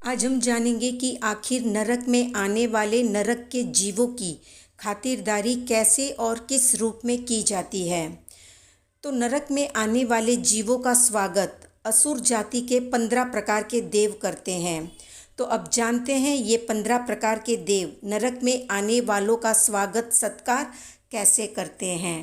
आज हम जानेंगे कि आखिर नरक में आने वाले नरक के जीवों की खातिरदारी कैसे और किस रूप में की जाती है। तो नरक में आने वाले जीवों का स्वागत असुर जाति के 15 प्रकार के देव करते हैं। तो अब जानते हैं ये 15 प्रकार के देव नरक में आने वालों का स्वागत सत्कार कैसे करते हैं।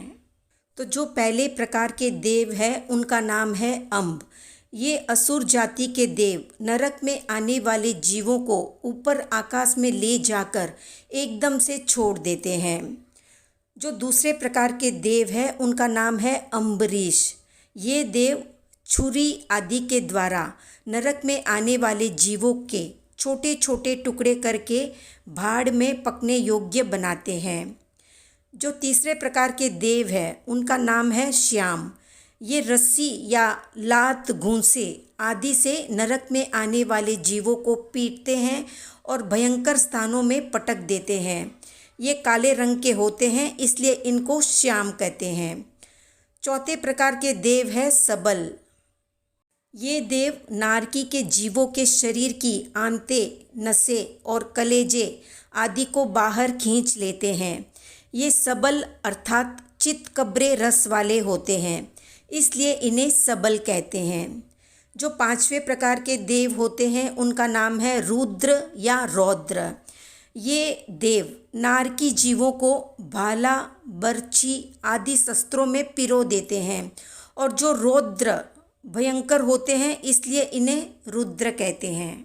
तो जो पहले प्रकार के देव है उनका नाम है अम्ब। ये असुर जाति के देव नरक में आने वाले जीवों को ऊपर आकाश में ले जाकर एकदम से छोड़ देते हैं। जो दूसरे प्रकार के देव है उनका नाम है अम्बरीश। ये देव छुरी आदि के द्वारा नरक में आने वाले जीवों के छोटे छोटे टुकड़े करके भाड़ में पकने योग्य बनाते हैं। जो तीसरे प्रकार के देव है उनका नाम है श्याम। ये रस्सी या लात घूंसे आदि से नरक में आने वाले जीवों को पीटते हैं और भयंकर स्थानों में पटक देते हैं। ये काले रंग के होते हैं इसलिए इनको श्याम कहते हैं। चौथे प्रकार के देव है सबल। ये देव नारकी के जीवों के शरीर की आंतें, नसें और कलेजे आदि को बाहर खींच लेते हैं। ये सबल अर्थात चित्कब्रे रस वाले होते हैं इसलिए इन्हें सबल कहते हैं। जो पांचवें प्रकार के देव होते हैं उनका नाम है रुद्र या रौद्र। ये देव नारकी जीवों को भाला, बर्छी आदि शस्त्रों में पिरो देते हैं और जो रौद्र भयंकर होते हैं इसलिए इन्हें रुद्र कहते हैं।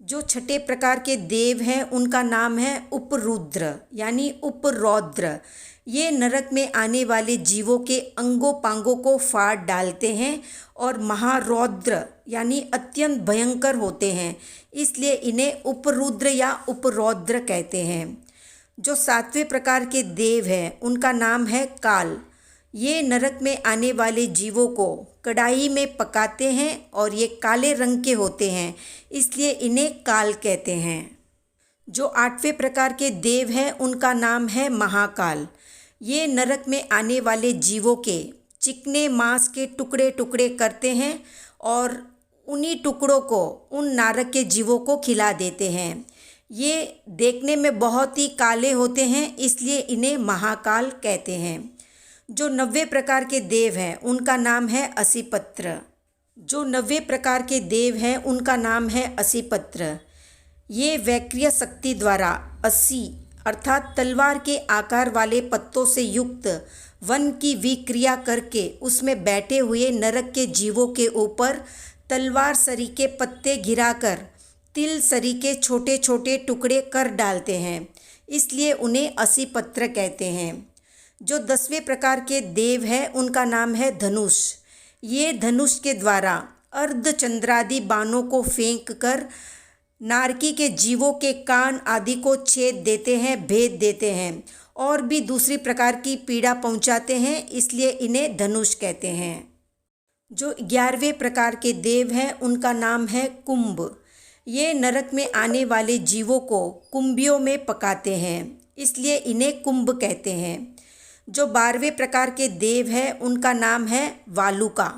जो छठे प्रकार के देव हैं उनका नाम है उपरुद्र यानी उपरौद्र। ये नरक में आने वाले जीवों के अंगों पांगों को फाड़ डालते हैं और महारौद्र यानी अत्यंत भयंकर होते हैं इसलिए इन्हें उपरुद्र या उपरौद्र कहते हैं। जो सातवें प्रकार के देव हैं उनका नाम है काल। ये नरक में आने वाले जीवों को कढ़ाई में पकाते हैं और ये काले रंग के होते हैं इसलिए इन्हें काल कहते हैं। जो आठवें प्रकार के देव हैं उनका नाम है महाकाल। ये नरक में आने वाले जीवों के चिकने मांस के टुकड़े टुकड़े करते हैं और उन्हीं टुकड़ों को उन नरक के जीवों को खिला देते हैं। ये देखने में बहुत ही काले होते हैं इसलिए इन्हें महाकाल कहते हैं। जो 90 प्रकार के देव हैं उनका नाम है असीपत्र। जो 90 प्रकार के देव हैं उनका नाम है असीपत्र। ये वैक्रिय शक्ति द्वारा 80 अर्थात तलवार के आकार वाले पत्तों से युक्त वन की विक्रिया करके उसमें बैठे हुए नरक के जीवों के ऊपर तलवार सरी के पत्ते गिराकर तिल सरी के छोटे छोटे टुकड़े कर डालते हैं इसलिए उन्हें असीपत्र कहते हैं। जो 10वें प्रकार के देव हैं उनका नाम है धनुष। ये धनुष के द्वारा अर्धचंद्रादि बाणों को फेंक कर नारकी के जीवों के कान आदि को छेद देते हैं, भेद देते हैं और भी दूसरी प्रकार की पीड़ा पहुंचाते हैं इसलिए इन्हें धनुष कहते हैं। जो 11वें प्रकार के देव हैं उनका नाम है कुंभ। ये नरक में आने वाले जीवों को कुंभियों में पकाते हैं इसलिए इन्हें कुंभ कहते हैं। जो 12वें प्रकार के देव हैं उनका नाम है वालुका।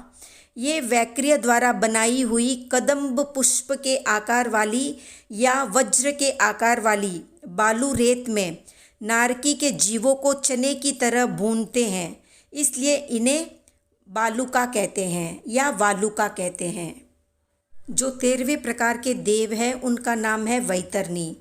ये वैक्रिय द्वारा बनाई हुई कदम्ब पुष्प के आकार वाली या वज्र के आकार वाली बालू रेत में नारकी के जीवों को चने की तरह भूनते हैं इसलिए इन्हें बालुका कहते हैं या वालुका कहते हैं। जो 13वें प्रकार के देव हैं उनका नाम है वैतरणी।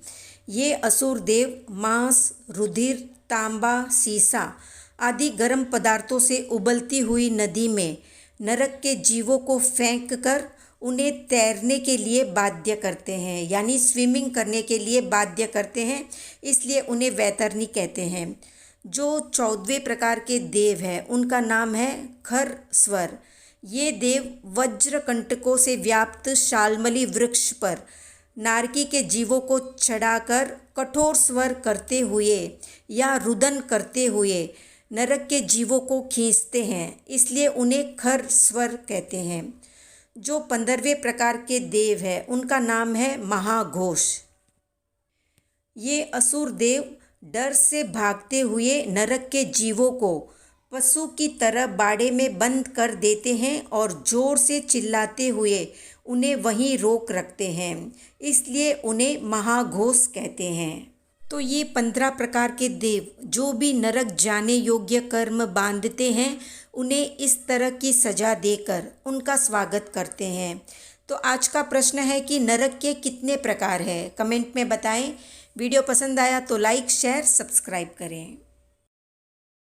ये असुर देव मांस, रुधिर, तांबा, सीसा आदि गर्म पदार्थों से उबलती हुई नदी में नरक के जीवों को फेंक कर उन्हें तैरने के लिए बाध्य करते हैं यानी स्विमिंग करने के लिए बाध्य करते हैं इसलिए उन्हें वैतरणी कहते हैं। जो 14वें प्रकार के देव हैं उनका नाम है खरस्वर। ये देव वज्रकंटकों से व्याप्त शाल्मली वृक्ष पर नारकी के जीवों को चढ़ाकर कठोर स्वर करते हुए या रुदन करते हुए नरक के जीवों को खींचते हैं इसलिए उन्हें खर स्वर कहते हैं। जो 15वें प्रकार के देव हैं उनका नाम है महाघोष। ये असुर देव डर से भागते हुए नरक के जीवों को पशु की तरह बाड़े में बंद कर देते हैं और जोर से चिल्लाते हुए उन्हें वहीं रोक रखते हैं, इसलिए उन्हें महाघोष कहते हैं। तो ये 15 प्रकार के देव जो भी नरक जाने योग्य कर्म बांधते हैं, उन्हें इस तरह की सजा देकर उनका स्वागत करते हैं। तो आज का प्रश्न है कि नरक के कितने प्रकार हैं? कमेंट में बताएं। वीडियो पसंद आया तो लाइक, शेयर, सब्सक्राइब करें।